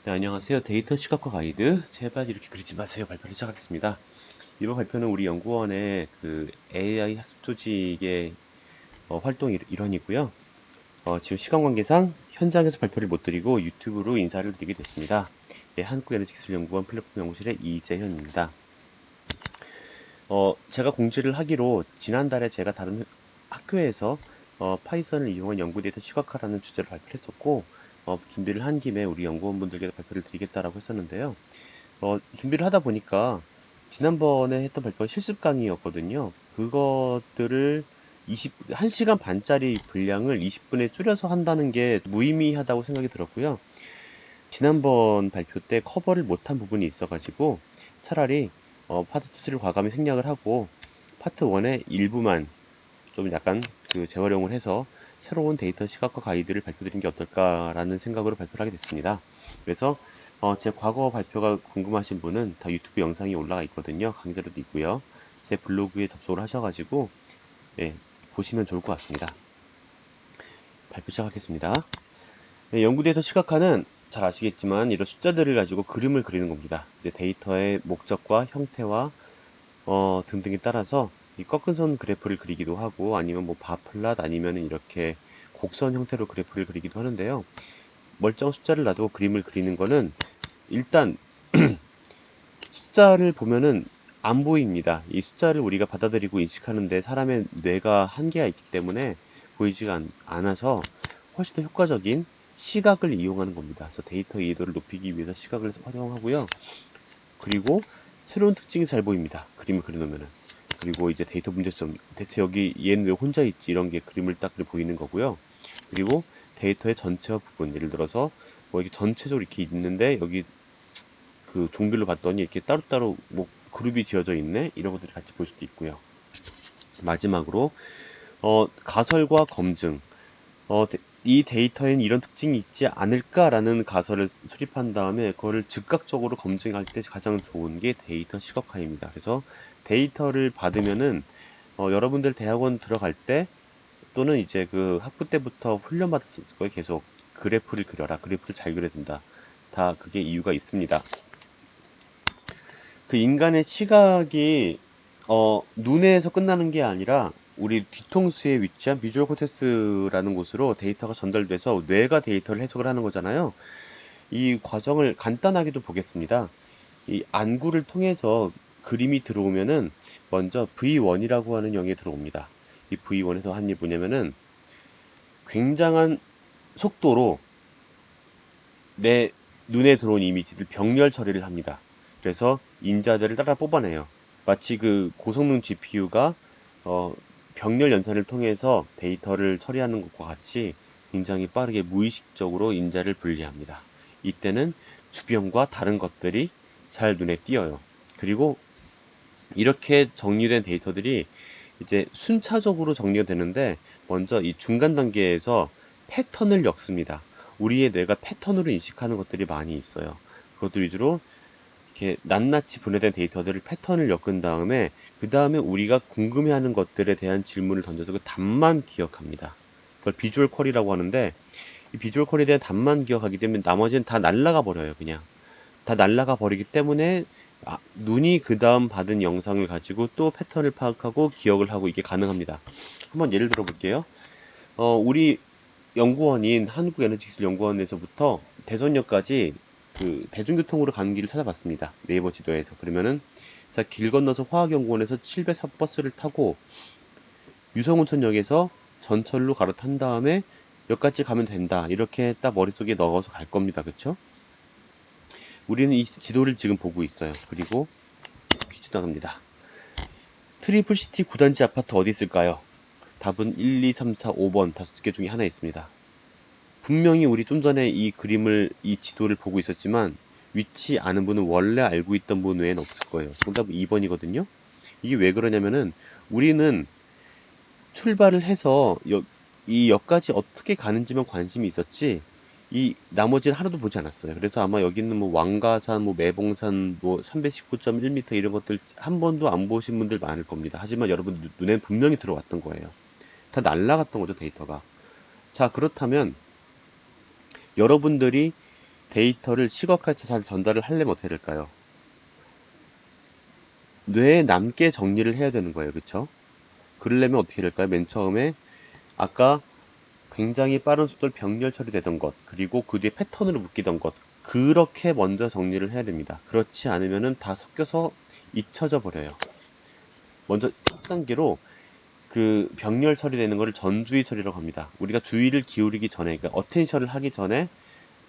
네, 안녕하세요. 데이터 시각화 가이드. 제발 이렇게 그리지 마세요. 발표를 시작하겠습니다. 이번 발표는 우리 연구원의 AI 학습 조직의 활동 일환이고요. 지금 시간 관계상 현장에서 발표를 못 드리고 유튜브로 인사를 드리게 됐습니다. 네, 한국에너지기술연구원 플랫폼 연구실의 이재현입니다. 제가 공지를 하기로 지난달에 제가 다른 학교에서 파이썬을 이용한 연구 데이터 시각화라는 주제로 발표를 했었고, 준비를 한 김에 우리 연구원분들께 발표를 드리겠다라고 했었는데요. 준비를 하다 보니까 지난번에 했던 발표가 실습 강의였거든요. 그것들을 1시간 반짜리 분량을 20분에 줄여서 한다는 게 무의미하다고 생각이 들었고요. 지난번 발표 때 커버를 못한 부분이 있어가지고 차라리 파트 2, 3를 과감히 생략을 하고 파트 1의 일부만 좀 약간 재활용을 해서 새로운 데이터 시각화 가이드를 발표드린 게 어떨까라는 생각으로 발표를 하게 됐습니다. 그래서 제 과거 발표가 궁금하신 분은 다 유튜브 영상이 올라가 있거든요. 강좌로도 있고요. 제 블로그에 접속을 하셔가지고 예, 보시면 좋을 것 같습니다. 발표 시작하겠습니다. 네, 연구 데이터 시각화는 잘 아시겠지만 이런 숫자들을 가지고 그림을 그리는 겁니다. 이제 데이터의 목적과 형태와 등등에 따라서 이 꺾은 선 그래프를 그리기도 하고 아니면 뭐 바플랏 아니면 이렇게 곡선 형태로 그래프를 그리기도 하는데요. 멀쩡한 숫자를 놔두고 그림을 그리는 거는 일단 숫자를 보면은 안 보입니다. 이 숫자를 우리가 받아들이고 인식하는데 사람의 뇌가 한계가 있기 때문에 보이지가 않아서 훨씬 더 효과적인 시각을 이용하는 겁니다. 그래서 데이터 이해도를 높이기 위해서 시각을 활용하고요. 그리고 새로운 특징이 잘 보입니다. 그림을 그려놓으면은. 그리고 이제 데이터 문제점, 대체 여기 얘는 왜 혼자 있지? 이런 게 그림을 딱 보이는 거고요. 그리고 데이터의 전체와 부분, 예를 들어서 뭐 이게 전체적으로 이렇게 있는데 여기 종별로 봤더니 이렇게 따로따로 뭐 그룹이 지어져 있네? 이런 것들이 같이 볼 수도 있고요. 마지막으로 가설과 검증. 이 데이터에는 이런 특징이 있지 않을까라는 가설을 수립한 다음에 그거를 즉각적으로 검증할 때 가장 좋은 게 데이터 시각화입니다. 그래서 데이터를 받으면은 여러분들 대학원 들어갈 때 또는 이제 학부 때부터 훈련 받았을 거예요. 계속 그래프를 그려라. 그래프를 잘 그려야 된다. 다 그게 이유가 있습니다. 인간의 시각이 눈에서 끝나는 게 아니라 우리 뒤통수에 위치한 비주얼 코텍스라는 곳으로 데이터가 전달돼서 뇌가 데이터를 해석을 하는 거잖아요. 이 과정을 간단하게 좀 보겠습니다. 이 안구를 통해서 그림이 들어오면은 먼저 V1이라고 하는 영역에 들어옵니다. 이 V1에서 한 일이 뭐냐면은 굉장한 속도로 내 눈에 들어온 이미지를 병렬 처리를 합니다. 그래서 인자들을 따라 뽑아내요. 마치 고성능 GPU가 병렬 연산을 통해서 데이터를 처리하는 것과 같이 굉장히 빠르게 무의식적으로 인자를 분리합니다. 이때는 주변과 다른 것들이 잘 눈에 띄어요. 그리고 이렇게 정리된 데이터들이 이제 순차적으로 정리가 되는데 먼저 이 중간 단계에서 패턴을 엮습니다. 우리의 뇌가 패턴으로 인식하는 것들이 많이 있어요. 그것들 위주로 이렇게 낱낱이 분해된 데이터들을 패턴을 엮은 다음에 그 다음에 우리가 궁금해하는 것들에 대한 질문을 던져서 그 답만 기억합니다. 그걸 비주얼 쿼리라고 하는데 이 비주얼 쿼리에 대한 답만 기억하기 때문에 나머지는 다 날라가 버려요. 그냥 다 날라가 버리기 때문에 눈이 그 다음 받은 영상을 가지고 또 패턴을 파악하고 기억을 하고 이게 가능합니다. 한번 예를 들어 볼게요. 우리 연구원인 한국에너지기술연구원에서부터 대전역까지 대중교통으로 가는 길을 찾아봤습니다. 네이버 지도에서. 그러면은 자, 길 건너서 화학연구원에서 704 버스를 타고 유성온천역에서 전철로 갈아탄 다음에 역까지 가면 된다. 이렇게 딱 머릿속에 넣어서 갈 겁니다. 그쵸? 우리는 이 지도를 지금 보고 있어요. 그리고 퀴즈 나갑니다. 트리플 시티 9단지 아파트 어디 있을까요? 답은 1, 2, 3, 4, 5번 5개 중에 하나 있습니다. 분명히 우리 좀 전에 이 지도를 보고 있었지만 위치 아는 분은 원래 알고 있던 분 외엔 없을 거예요. 정답은 2번이거든요. 이게 왜 그러냐면은 우리는 출발을 해서 이 역까지 어떻게 가는지만 관심이 있었지 이 나머지는 하나도 보지 않았어요. 그래서 아마 여기 있는 뭐 왕가산, 뭐 매봉산, 뭐 319.1m 이런 것들 한 번도 안 보신 분들 많을 겁니다. 하지만 여러분 눈엔 분명히 들어왔던 거예요. 다 날라갔던 거죠, 데이터가. 자, 그렇다면 여러분들이 데이터를 시각화해서 잘 전달을 하려면 어떻게 될까요? 뇌에 남게 정리를 해야 되는 거예요. 그쵸? 그러려면 어떻게 될까요? 맨 처음에 아까 굉장히 빠른 속도로 병렬 처리되던 것, 그리고 그 뒤에 패턴으로 묶이던 것, 그렇게 먼저 정리를 해야 됩니다. 그렇지 않으면은 다 섞여서 잊혀져 버려요. 먼저 1단계로 그 병렬 처리되는 거를 전주의 처리라고 합니다. 우리가 주의를 기울이기 전에, 그러니까 어텐션을 하기 전에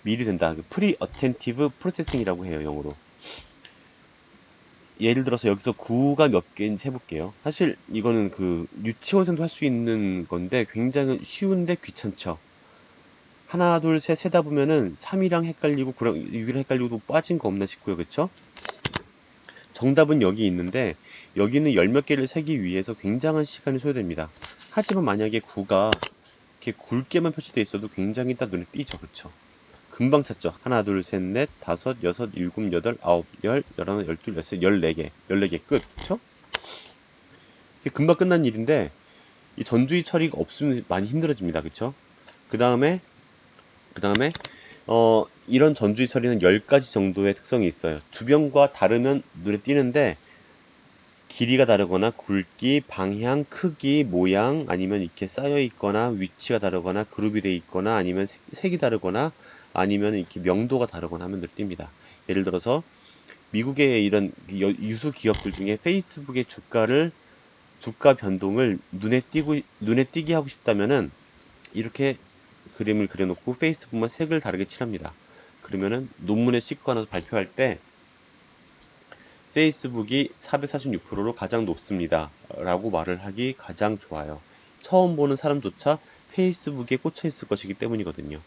미리 된다. 프리 어텐티브 프로세싱이라고 해요, 영어로. 예를 들어서 여기서 구가 몇 개인지 해볼게요. 사실 이거는 그 유치원생도 할 수 있는 건데 굉장히 쉬운데 귀찮죠. 하나, 둘, 셋 세다 보면은 3이랑 헷갈리고 9랑 6이랑 헷갈리고 또 빠진 거 없나 싶고요. 그쵸? 정답은 여기 있는데 여기는 열 몇 개를 세기 위해서 굉장한 시간이 소요됩니다. 하지만 만약에 9가 이렇게 굵게만 표시되어 있어도 굉장히 딱 눈에 띄죠. 그쵸? 금방 찾죠. 하나, 둘, 셋, 넷, 다섯, 여섯, 일곱, 여덟, 아홉, 열, 열하나, 열둘, 열셋, 14개. 14개 끝. 그쵸? 이게 금방 끝난 일인데 이 전주의 처리가 없으면 많이 힘들어집니다. 그쵸? 그 다음에 이런 전주의 처리는 10가지 정도의 특성이 있어요. 주변과 다르면 눈에 띄는데 길이가 다르거나 굵기, 방향, 크기, 모양, 아니면 이렇게 쌓여 있거나 위치가 다르거나 그룹이 되어 있거나 아니면 색이 다르거나 아니면 이렇게 명도가 다르거나 하면 눈에 띕니다. 예를 들어서 미국의 이런 유수 기업들 중에 페이스북의 주가 변동을 눈에 띄게 하고 싶다면은 이렇게 그림을 그려놓고 페이스북만 색을 다르게 칠합니다. 그러면은 논문에 싣고 나서 발표할 때 페이스북이 446%로 가장 높습니다. 라고 말을 하기 가장 좋아요. 처음 보는 사람조차 페이스북에 꽂혀 있을 것이기 때문이거든요.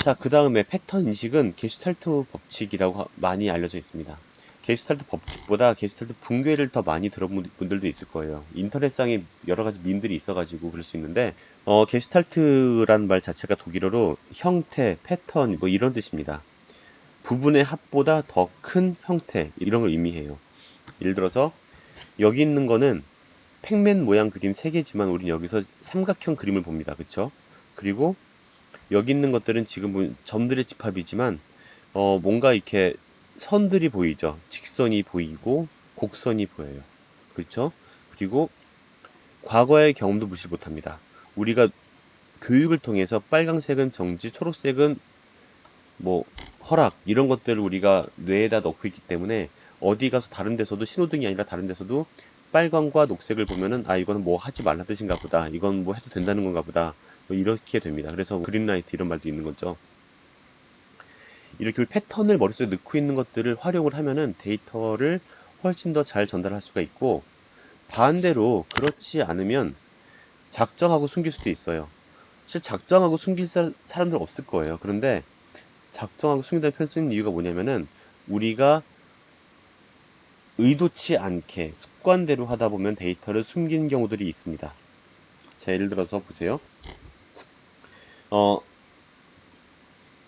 자, 그 다음에 패턴 인식은 게슈탈트 법칙이라고 많이 알려져 있습니다. 게슈탈트 법칙보다 게슈탈트 붕괴를 더 많이 들어본 분들도 있을 거예요. 인터넷상에 여러 가지 밈들이 있어가지고 그럴 수 있는데, 게슈탈트라는 말 자체가 독일어로 형태, 패턴, 뭐 이런 뜻입니다. 부분의 합보다 더 큰 형태, 이런 걸 의미해요. 예를 들어서, 여기 있는 거는 팩맨 모양 그림 3개지만 우린 여기서 삼각형 그림을 봅니다. 그쵸? 그리고 여기 있는 것들은 지금 점들의 집합이지만 뭔가 이렇게 선들이 보이죠. 직선이 보이고 곡선이 보여요. 그렇죠? 그리고 과거의 경험도 무시 못합니다. 우리가 교육을 통해서 빨강색은 정지, 초록색은 뭐 허락 이런 것들을 우리가 뇌에다 넣고 있기 때문에 어디 가서 다른 데서도 신호등이 아니라 다른 데서도 빨강과 녹색을 보면은 아 이거는 뭐 하지 말란 뜻인가 보다. 이건 뭐 해도 된다는 건가 보다. 뭐 이렇게 됩니다. 그래서 그린라이트 이런 말도 있는 거죠. 이렇게 패턴을 머릿속에 넣고 있는 것들을 활용을 하면은 데이터를 훨씬 더 잘 전달할 수가 있고 반대로 그렇지 않으면 작정하고 숨길 수도 있어요. 사실 작정하고 숨길 사람들 없을 거예요. 그런데 작정하고 숨긴다는 표현 쓰는 이유가 뭐냐면은 우리가 의도치 않게 습관대로 하다 보면 데이터를 숨기는 경우들이 있습니다. 자, 예를 들어서 보세요. 어,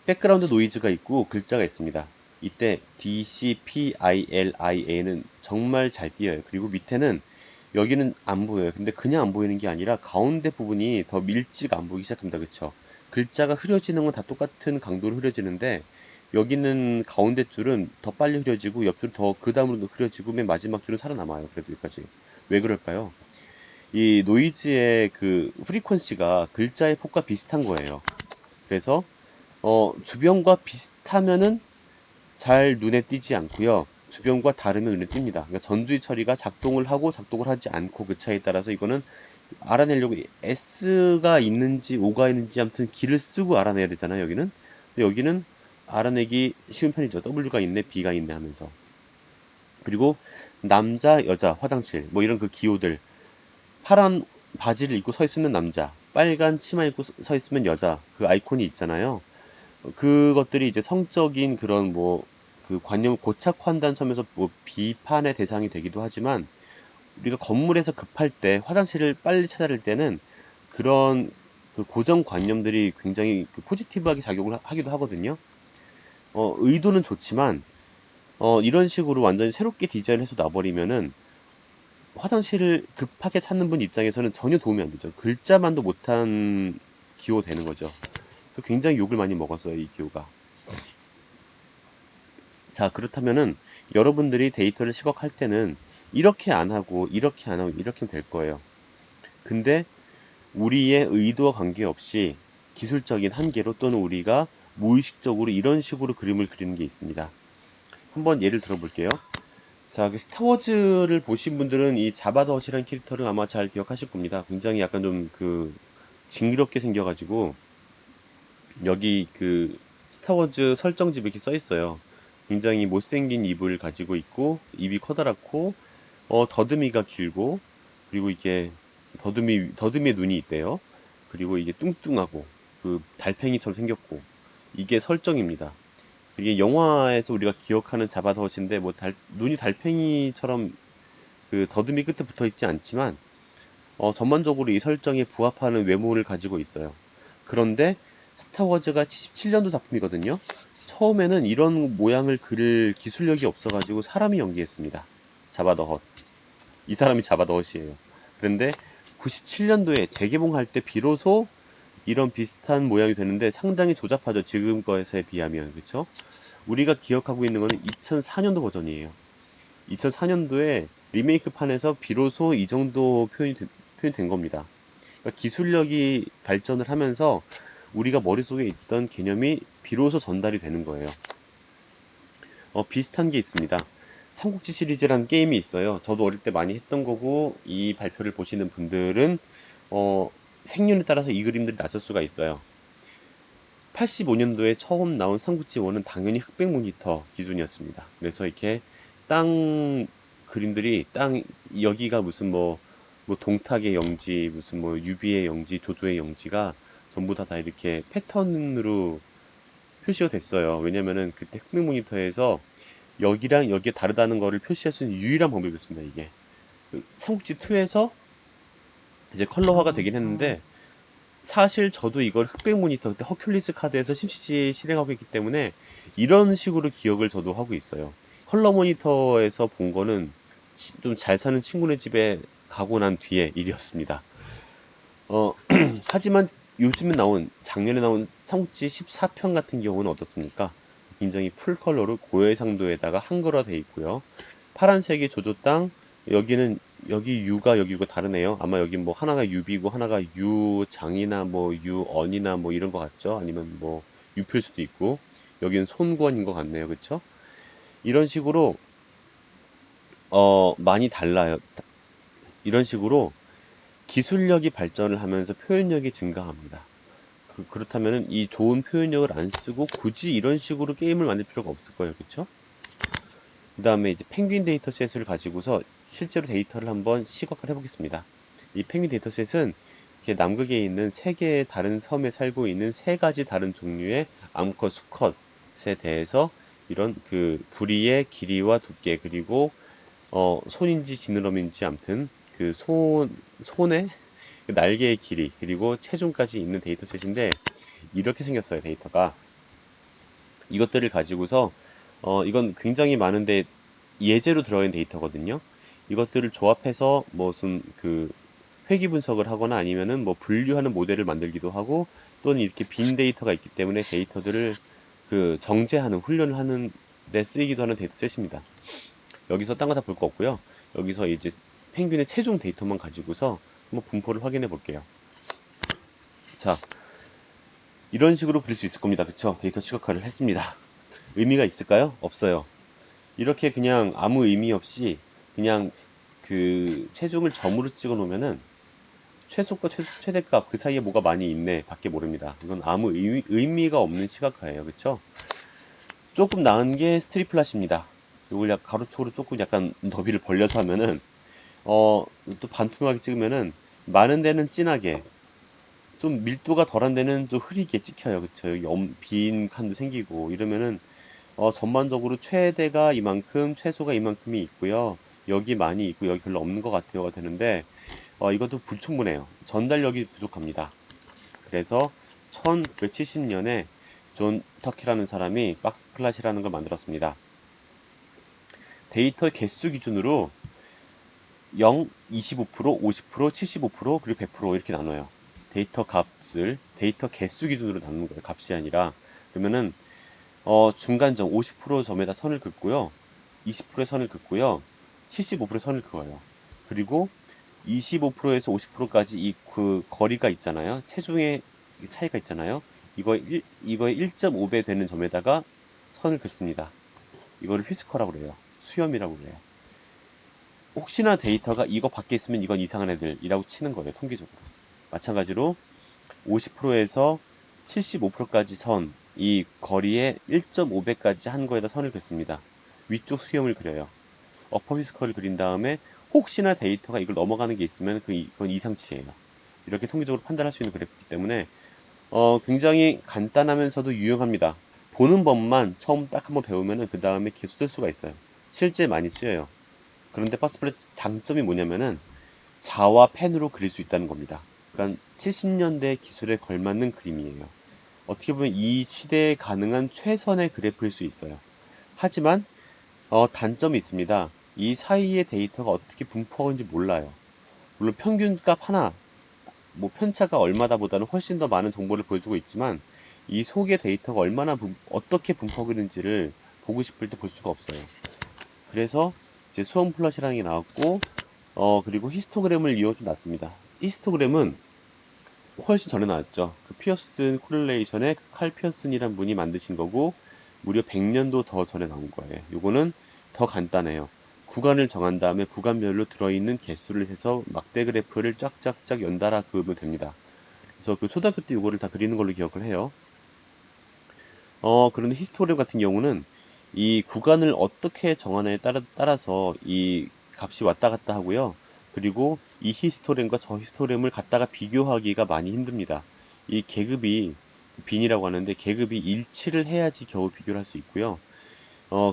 백그라운드 노이즈가 있고 글자가 있습니다. 이때 DCPILIA는 정말 잘 띄어요. 그리고 밑에는 여기는 안 보여요. 근데 그냥 안 보이는 게 아니라 가운데 부분이 더 밀지가 안 보이기 시작합니다. 그쵸? 글자가 흐려지는 건 다 똑같은 강도로 흐려지는데 여기는 가운데 줄은 더 빨리 흐려지고 옆줄 더 그 다음으로 흐려지고 맨 마지막 줄은 살아남아요. 그래도 여기까지. 왜 그럴까요? 이 노이즈의 그 프리퀀시가 글자의 폭과 비슷한 거예요. 그래서 주변과 비슷하면은 잘 눈에 띄지 않고요. 주변과 다르면 눈에 띕니다. 그러니까 전주의 처리가 작동을 하고 작동을 하지 않고 그 차이에 따라서 이거는 알아내려고 S가 있는지 O가 있는지 아무튼 길을 쓰고 알아내야 되잖아요. 여기는. 근데 여기는 알아내기 쉬운 편이죠. W가 있네, B가 있네 하면서. 그리고 남자, 여자, 화장실 뭐 이런 그 기호들 파란 바지를 입고 서 있으면 남자, 빨간 치마 입고 서 있으면 여자 그 아이콘이 있잖아요. 그것들이 이제 성적인 그런 뭐 그 관념 고착화한다는 점에서 뭐 비판의 대상이 되기도 하지만 우리가 건물에서 급할 때 화장실을 빨리 찾아낼 때는 그런 그 고정관념들이 굉장히 그 포지티브하게 작용을 하기도 하거든요. 의도는 좋지만 이런 식으로 완전히 새롭게 디자인해서 놔버리면은 화장실을 급하게 찾는 분 입장에서는 전혀 도움이 안 되죠. 글자만도 못한 기호 되는 거죠. 그래서 굉장히 욕을 많이 먹었어요, 이 기호가. 자, 그렇다면은 여러분들이 데이터를 시각할 때는 이렇게 안 하고 이렇게 안 하고 이렇게 하면 될 거예요. 근데 우리의 의도와 관계없이 기술적인 한계로 또는 우리가 무의식적으로 이런 식으로 그림을 그리는 게 있습니다. 한번 예를 들어 볼게요. 자, 그 스타워즈를 보신 분들은 이 자바 더 헛이라는 캐릭터를 아마 잘 기억하실 겁니다. 굉장히 약간 좀 징그럽게 생겨가지고 여기 스타워즈 설정집에 이렇게 써 있어요. 굉장히 못생긴 입을 가지고 있고 입이 커다랗고 더듬이가 길고, 그리고 이게 더듬이의 눈이 있대요. 그리고 이게 뚱뚱하고 달팽이처럼 생겼고, 이게 설정입니다. 이게 영화에서 우리가 기억하는 자바더헛인데 뭐 눈이 달팽이처럼 더듬이 끝에 붙어 있지 않지만 전반적으로 이 설정에 부합하는 외모를 가지고 있어요. 그런데 스타워즈가 77년도 작품이거든요. 처음에는 이런 모양을 그릴 기술력이 없어가지고 사람이 연기했습니다. 자바더헛. 이 사람이 자바더헛이에요. 그런데 97년도에 재개봉할 때 비로소 이런 비슷한 모양이 되는데 상당히 조잡하죠. 지금 것에 비하면. 그쵸? 우리가 기억하고 있는 거는 2004년도 버전이에요. 2004년도에 리메이크판에서 비로소 이 정도 표현된 겁니다. 그러니까 기술력이 발전을 하면서 우리가 머릿속에 있던 개념이 비로소 전달이 되는 거예요. 비슷한 게 있습니다. 삼국지 시리즈라는 게임이 있어요. 저도 어릴 때 많이 했던 거고, 이 발표를 보시는 분들은 생년에 따라서 이 그림들이 나설 수가 있어요. 85년도에 처음 나온 삼국지 1은 당연히 흑백 모니터 기준이었습니다. 그래서 이렇게 땅 그림들이 여기가 무슨 뭐 동탁의 영지, 무슨 뭐 유비의 영지, 조조의 영지가 전부 다 이렇게 패턴으로 표시가 됐어요. 왜냐면은 그때 흑백 모니터에서 여기랑 여기가 다르다는 거를 표시할 수 있는 유일한 방법이었습니다. 이게 삼국지 2에서 이제 컬러화가 되긴 했는데, 사실 저도 이걸 흑백 모니터 그때 허큘리스 카드에서 심시지 실행하고 있기 때문에 이런 식으로 기억을 저도 하고 있어요. 컬러 모니터에서 본 거는 좀 잘 사는 친구네 집에 가고 난 뒤에 일이었습니다. 하지만 작년에 나온 삼국지 14편 같은 경우는 어떻습니까? 굉장히 풀 컬러로 고해상도에다가 한글화 되어 있고요. 파란색이 조조 땅, 여기 유가 다르네요. 아마 여기 뭐 하나가 유비고 하나가 유장이나 뭐 유언이나 뭐 이런 것 같죠? 아니면 뭐 유표일 수도 있고, 여기는 손권인 것 같네요. 그쵸? 이런 식으로 많이 달라요. 이런 식으로 기술력이 발전을 하면서 표현력이 증가합니다. 그렇다면 이 좋은 표현력을 안 쓰고 굳이 이런 식으로 게임을 만들 필요가 없을 거예요. 그쵸? 그 다음에 이제 펭귄 데이터셋을 가지고서 실제로 데이터를 한번 시각화를 해보겠습니다. 이 펭귄 데이터셋은 이렇게 남극에 있는 세 개의 다른 섬에 살고 있는 세 가지 다른 종류의 암컷, 수컷에 대해서 이런 부리의 길이와 두께, 그리고 손인지 지느러미인지 암튼 손의 날개의 길이, 그리고 체중까지 있는 데이터셋인데, 이렇게 생겼어요. 데이터가 이것들을 가지고서 이건 굉장히 많은데 예제로 들어있는 데이터거든요. 이것들을 조합해서 무슨 회귀 분석을 하거나 아니면은 뭐 분류하는 모델을 만들기도 하고, 또는 이렇게 빈 데이터가 있기 때문에 데이터들을 정제하는 훈련을 하는 데 쓰이기도 하는 데이터셋입니다. 여기서 딴 거 다 볼 거 없고요. 여기서 이제 펭귄의 체중 데이터만 가지고서 한번 분포를 확인해 볼게요. 자, 이런 식으로 그릴 수 있을 겁니다. 그쵸? 데이터 시각화를 했습니다. 의미가 있을까요? 없어요. 이렇게 그냥 아무 의미 없이 그냥 체중을 점으로 찍어 놓으면은 최소값, 최대값 그 사이에 뭐가 많이 있네 밖에 모릅니다. 이건 아무 의미가 없는 시각화예요. 그쵸? 조금 나은 게 스트리플랫입니다. 이걸 가로축으로 조금 약간 너비를 벌려서 하면은 또 반투명하게 찍으면은 많은 데는 진하게, 좀 밀도가 덜한 데는 좀 흐리게 찍혀요. 그쵸? 여기 빈 칸도 생기고 이러면은 전반적으로 최대가 이만큼, 최소가 이만큼이 있고요. 여기 많이 있고 여기 별로 없는 것 같아요가 되는데, 이것도 불충분해요. 전달력이 부족합니다. 그래서 1970년에 존 터키라는 사람이 박스 플랫이라는 걸 만들었습니다. 데이터 개수 기준으로 0, 25%, 50%, 75%, 그리고 100% 이렇게 나눠요. 데이터 값을 데이터 개수 기준으로 나누는 거예요. 값이 아니라. 그러면은 중간점 50% 점에다 선을 긋고요. 20%의 선을 긋고요. 75%의 선을 그어요. 그리고 25%에서 50%까지 이 그 거리가 있잖아요. 체중의 차이가 있잖아요. 이거의 1.5배 되는 점에다가 선을 긋습니다. 이거를 휘스커라고 그래요. 수염이라고 그래요. 혹시나 데이터가 이거 밖에 있으면 이건 이상한 애들이라고 치는 거예요. 통계적으로. 마찬가지로 50%에서 75%까지 선, 이 거리에 1.5배까지 한 거에다 선을 긋습니다. 위쪽 수염을 그려요. 어퍼 휘스커를 그린 다음에 혹시나 데이터가 이걸 넘어가는 게 있으면 그건 이상치예요. 이렇게 통계적으로 판단할 수 있는 그래프이기 때문에 굉장히 간단하면서도 유용합니다. 보는 법만 처음 딱 한번 배우면은 그 다음에 계속 쓸 수가 있어요. 실제 많이 쓰여요. 그런데 파스플레스 장점이 뭐냐면은 자와 펜으로 그릴 수 있다는 겁니다. 그러니까 70년대 기술에 걸맞는 그림이에요. 어떻게 보면 이 시대에 가능한 최선의 그래프일 수 있어요. 하지만 단점이 있습니다. 이 사이의 데이터가 어떻게 분포하는지 몰라요. 물론 평균값 하나, 뭐 편차가 얼마다 보다는 훨씬 더 많은 정보를 보여주고 있지만 이 속의 데이터가 어떻게 분포하고 있는지를 보고 싶을 때 볼 수가 없어요. 그래서 이제 수험 플롯이라는 게 나왔고 그리고 히스토그램을 이용해 좀 났습니다. 히스토그램은 훨씬 전에 나왔죠. 그 피어슨 코릴레이션의 칼 피어슨이란 분이 만드신 거고 무려 100년도 더 전에 나온 거예요. 요거는 더 간단해요. 구간을 정한 다음에 구간별로 들어있는 개수를 해서 막대 그래프를 쫙쫙쫙 연달아 그으면 됩니다. 그래서 그 초등학교 때 요거를 다 그리는 걸로 기억을 해요. 그런데 히스토그램 같은 경우는 이 구간을 어떻게 정하느냐에 따라서 이 값이 왔다 갔다 하고요. 그리고 이 히스토그램과 저 히스토그램을 갖다가 비교하기가 많이 힘듭니다. 이 계급이 빈이라고 하는데 계급이 일치를 해야지 겨우 비교를 할 수 있고요.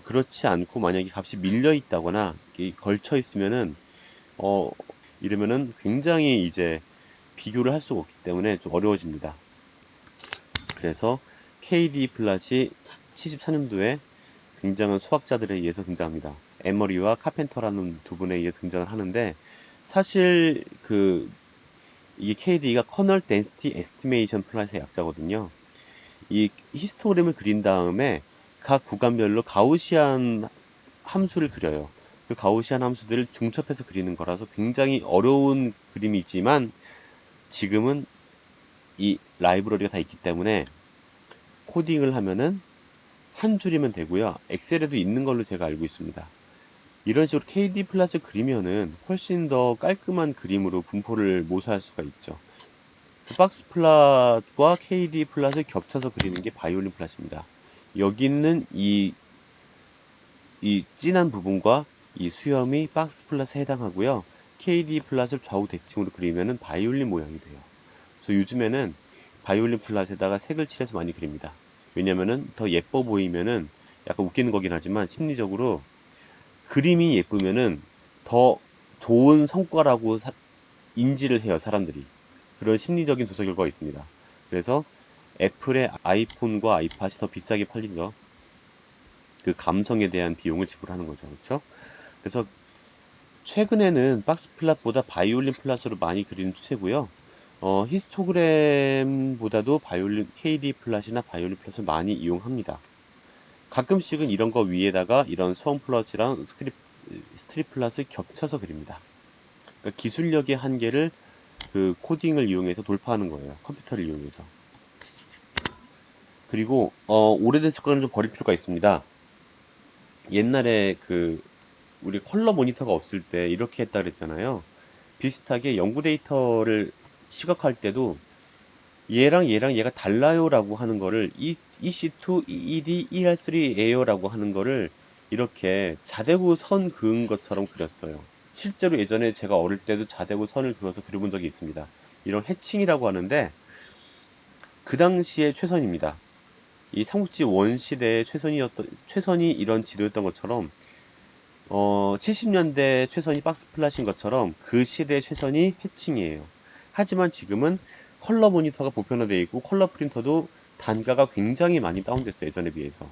그렇지 않고 만약에 값이 밀려 있다거나 걸쳐 있으면은 어, 이러면은 굉장히 이제 비교를 할 수가 없기 때문에 좀 어려워집니다. 그래서 KD 플랫이 74년도에 굉장한 수학자들에 의해서 등장합니다. 에머리와 카펜터라는 두 분에 의해 등장을 하는데 사실 이게 KD가 커널 덴시티 에스티메이션 플랫의 약자거든요. 이 히스토그램을 그린 다음에 각 구간별로 가우시안 함수를 그려요. 그 가우시안 함수들을 중첩해서 그리는 거라서 굉장히 어려운 그림이지만 지금은 이 라이브러리가 다 있기 때문에 코딩을 하면은 한 줄이면 되고요. 엑셀에도 있는 걸로 제가 알고 있습니다. 이런 식으로 KD 플랫을 그리면은 훨씬 더 깔끔한 그림으로 분포를 모사할 수가 있죠. 그 박스 플랫과 KD 플랫을 겹쳐서 그리는 게 바이올린 플랫입니다. 여기 있는 이 진한 부분과 이 수염이 박스 플랫에 해당하고요. KD 플랫을 좌우 대칭으로 그리면은 바이올린 모양이 돼요. 그래서 요즘에는 바이올린 플랫에다가 색을 칠해서 많이 그립니다. 왜냐면은 더 예뻐 보이면은 약간 웃기는 거긴 하지만 심리적으로 그림이 예쁘면은 더 좋은 성과라고 인지를 해요, 사람들이. 그런 심리적인 조사 결과가 있습니다. 그래서 애플의 아이폰과 아이팟이 더 비싸게 팔리죠. 그 감성에 대한 비용을 지불하는 거죠. 그렇죠? 그래서 최근에는 박스 플랫보다 바이올린 플랫으로 많이 그리는 추세고요. 히스토그램보다도 KD 플랫이나 바이올린 플랫을 많이 이용합니다. 가끔씩은 이런 거 위에다가 이런 소음 플랫이랑 스트립 플랫을 겹쳐서 그립니다. 그러니까 기술력의 한계를 그 코딩을 이용해서 돌파하는 거예요. 컴퓨터를 이용해서. 그리고 오래된 습관을 좀 버릴 필요가 있습니다. 옛날에 우리 컬러 모니터가 없을 때 이렇게 했다 그랬잖아요. 비슷하게 연구 데이터를 시각할 때도 얘랑 얘가 달라요라고 하는 거를 EC2, EED, ER3에요라고 하는 거를 이렇게 자대구 선 그은 것처럼 그렸어요. 실제로 예전에 제가 어릴 때도 자대구 선을 그어서 그려본 적이 있습니다. 이런 해칭이라고 하는데 그 당시에 최선입니다. 이 삼국지 원 시대의 최선이 이런 지도였던 것처럼 70년대 최선이 박스 플랫인 것처럼 그 시대의 최선이 해칭이에요. 하지만 지금은 컬러 모니터가 보편화되어 있고 컬러 프린터도 단가가 굉장히 많이 다운됐어요. 예전에 비해서.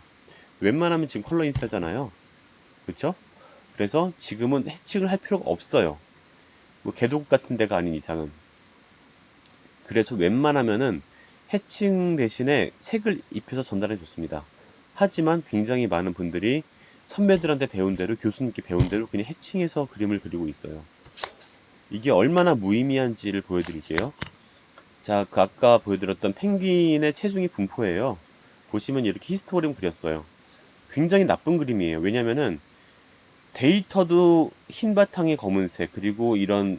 웬만하면 지금 컬러 인쇄하잖아요. 그렇죠? 그래서 지금은 해칭을 할 필요가 없어요. 뭐 개도국 같은 데가 아닌 이상은. 그래서 웬만하면은 해칭 대신에 색을 입혀서 전달해 줬습니다. 하지만 굉장히 많은 분들이 선배들한테 배운 대로, 교수님께 배운 대로 그냥 해칭해서 그림을 그리고 있어요. 이게 얼마나 무의미한지를 보여드릴게요. 자, 그 아까 보여드렸던 펭귄의 체중이 분포예요. 보시면 이렇게 히스토그램 그렸어요. 굉장히 나쁜 그림이에요. 왜냐면은 데이터도 흰 바탕에 검은색, 그리고 이런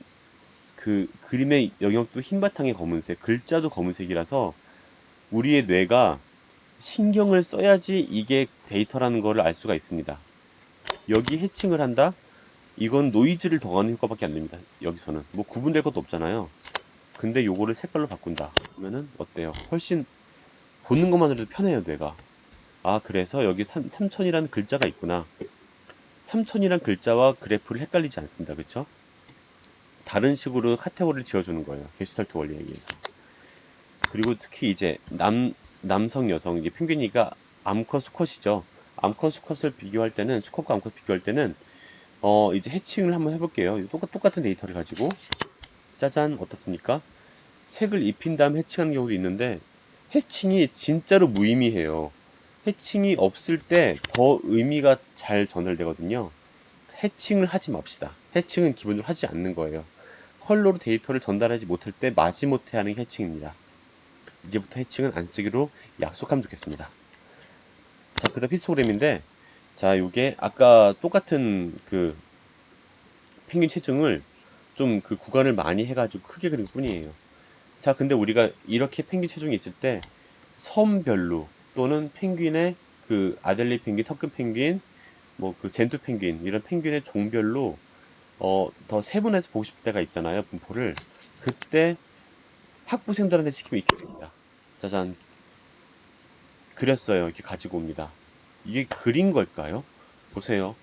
그 그림의 영역도 흰 바탕에 검은색, 글자도 검은색이라서 우리의 뇌가 신경을 써야지 이게 데이터라는 거를 알 수가 있습니다. 여기 해칭을 한다? 이건 노이즈를 더하는 효과밖에 안 됩니다. 여기서는 뭐 구분될 것도 없잖아요. 근데 요거를 색깔로 바꾼다 그러면은 어때요? 훨씬 보는 것만으로도 편해요, 뇌가. 아, 그래서 여기 3000이라는 글자가 있구나. 3000이란 글자와 그래프를 헷갈리지 않습니다. 그쵸? 다른 식으로 카테고리를 지어주는 거예요. 게슈탈트 원리에 의해서. 그리고 특히 이제 남성, 여성, 이게 펭귄이가 암컷, 수컷이죠. 암컷, 수컷을 비교할 때는, 수컷과 암컷 비교할 때는, 이제 해칭을 한번 해볼게요. 똑같은 데이터를 가지고. 짜잔, 어떻습니까? 색을 입힌 다음 해칭하는 경우도 있는데, 해칭이 진짜로 무의미해요. 해칭이 없을 때 더 의미가 잘 전달되거든요. 해칭을 하지 맙시다. 해칭은 기본적으로 하지 않는 거예요. 컬러로 데이터를 전달하지 못할 때 마지못해 하는 게 해칭입니다. 이제부터 해칭은 안 쓰기로 약속하면 좋겠습니다. 자, 그 다음 히스토그램인데, 자, 요게 아까 똑같은 그 펭귄 체중을 좀 그 구간을 많이 해가지고 크게 그린 뿐이에요. 자, 근데 우리가 이렇게 펭귄 체중이 있을 때 섬별로 또는 펭귄의 그 아델리 펭귄, 터큰 펭귄, 뭐 그 젠투 펭귄 이런 펭귄의 종별로 더 세분해서 보고 싶을 때가 있잖아요, 분포를. 그때 학부생들한테 시키면 익히게 됩니다. 짜잔, 그렸어요. 이렇게 가지고 옵니다. 이게 그린 걸까요? 보세요.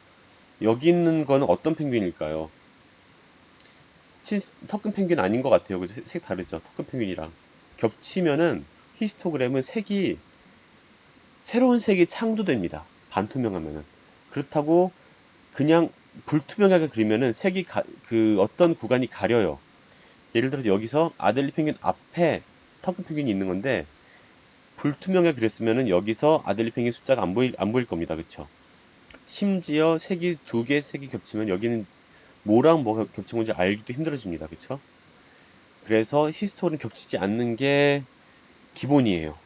여기 있는 거는 어떤 펭귄일까요? 턱근 펭귄 아닌 것 같아요. 그죠? 색 다르죠? 턱근 펭귄이랑 겹치면은 히스토그램은 색이 새로운 색이 창조됩니다. 반투명하면은. 그렇다고 그냥 불투명하게 그리면은 색이 그 어떤 구간이 가려요. 예를 들어서 여기서 아델리 펭귄 앞에 턱근 펭귄이 있는 건데 불투명하게 그렸으면은 여기서 아델리 펭귄 숫자가 안 보일 겁니다. 그쵸? 심지어 색이 두 개 색이 겹치면 여기는 뭐랑 뭐가 겹친 건지 알기도 힘들어집니다. 그쵸? 그래서 히스토리는 겹치지 않는 게 기본이에요.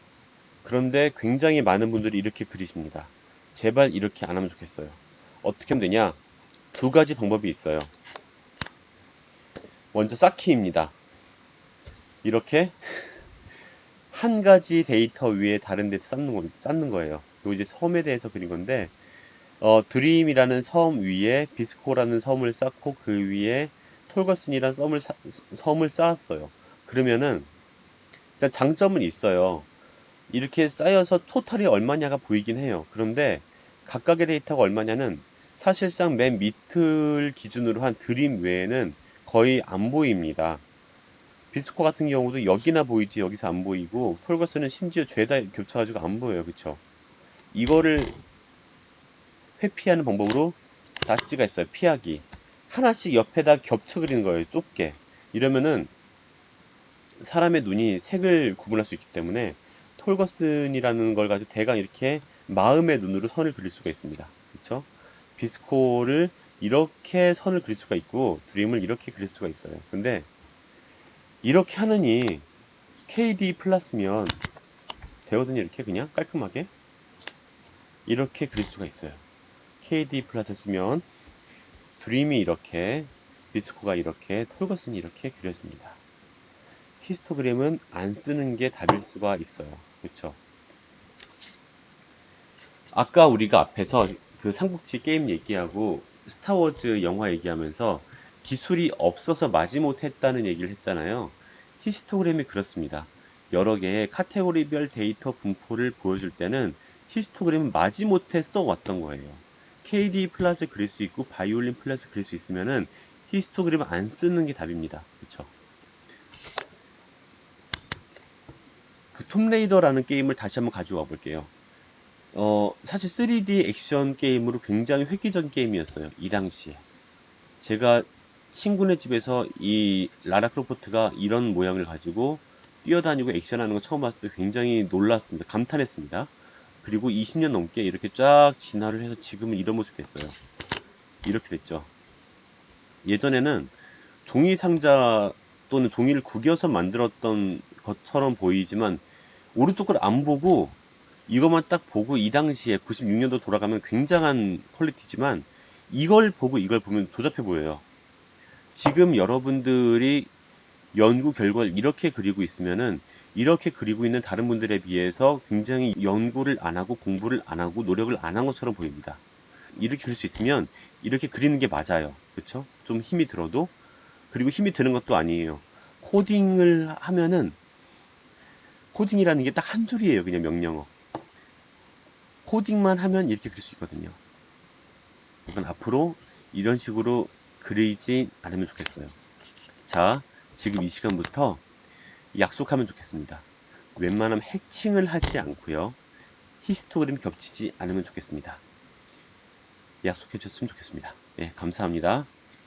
그런데 굉장히 많은 분들이 이렇게 그리십니다. 제발 이렇게 안 하면 좋겠어요. 어떻게 하면 되냐? 두 가지 방법이 있어요. 먼저 쌓기입니다. 이렇게 한 가지 데이터 위에 다른 데 쌓는 거예요. 요 이제 섬에 대해서 그린 건데, 드림이라는 섬 위에 비스코라는 섬을 쌓고 그 위에 톨거슨이라는 섬을 쌓았어요. 그러면은 일단 장점은 있어요. 이렇게 쌓여서 토탈이 얼마냐가 보이긴 해요. 그런데 각각의 데이터가 얼마냐는 사실상 맨 밑을 기준으로 한 드림 외에는 거의 안 보입니다. 비스코 같은 경우도 여기나 보이지 여기서 안 보이고 톨거스는 심지어 죄다 겹쳐가지고 안 보여요. 그쵸? 이거를 회피하는 방법으로 닷지가 있어요. 피하기. 하나씩 옆에다 겹쳐 그리는 거예요. 좁게. 이러면은 사람의 눈이 색을 구분할 수 있기 때문에 톨거슨이라는 걸 가지고 대강 이렇게 마음의 눈으로 선을 그릴 수가 있습니다. 그렇죠? 비스코를 이렇게 선을 그릴 수가 있고 드림을 이렇게 그릴 수가 있어요. 근데 이렇게 하느니 KD 플러스면 되거든요. 이렇게 그냥 깔끔하게 이렇게 그릴 수가 있어요. KD 플러스 쓰면 드림이 이렇게, 비스코가 이렇게, 톨거슨이 이렇게 그려집니다. 히스토그램은 안 쓰는 게 답일 수가 있어요. 그렇죠? 아까 우리가 앞에서 그 삼국지 게임 얘기하고 스타워즈 영화 얘기하면서 기술이 없어서 마지못해 했다는 얘기를 했잖아요. 히스토그램이 그렇습니다. 여러 개의 카테고리별 데이터 분포를 보여줄 때는 히스토그램은 마지못해 써왔던 거예요. KD 플러스 그릴 수 있고 바이올린 플러스 그릴 수 있으면은 히스토그램을 안 쓰는 게 답입니다. 그쵸? 그 툼레이더라는 게임을 다시 한번 가져와 볼게요. 사실 3D 액션 게임으로 굉장히 획기적인 게임이었어요. 이 당시에. 제가 친구네 집에서 이 라라 크로포트가 이런 모양을 가지고 뛰어다니고 액션하는 거 처음 봤을 때 굉장히 놀랐습니다. 감탄했습니다. 그리고 20년 넘게 이렇게 쫙 진화를 해서 지금은 이런 모습이 됐어요. 이렇게 됐죠. 예전에는 종이 상자 또는 종이를 구겨서 만들었던 것처럼 보이지만 오른쪽 걸 안 보고 이것만 딱 보고 이 당시에 96년도 돌아가면 굉장한 퀄리티지만 이걸 보고 이걸 보면 조잡해 보여요. 지금 여러분들이 연구 결과를 이렇게 그리고 있으면은 이렇게 그리고 있는 다른 분들에 비해서 굉장히 연구를 안 하고 공부를 안 하고 노력을 안 한 것처럼 보입니다. 이렇게 그릴 수 있으면 이렇게 그리는 게 맞아요. 그쵸? 좀 힘이 들어도. 그리고 힘이 드는 것도 아니에요. 코딩을 하면은 코딩이라는 게 딱 한 줄이에요. 그냥 명령어. 코딩만 하면 이렇게 그릴 수 있거든요. 그러니까 앞으로 이런 식으로 그리지 않으면 좋겠어요. 자, 지금 이 시간부터 약속하면 좋겠습니다. 웬만하면 해칭을 하지 않고요. 히스토그램 겹치지 않으면 좋겠습니다. 약속해 주셨으면 좋겠습니다. 네, 감사합니다.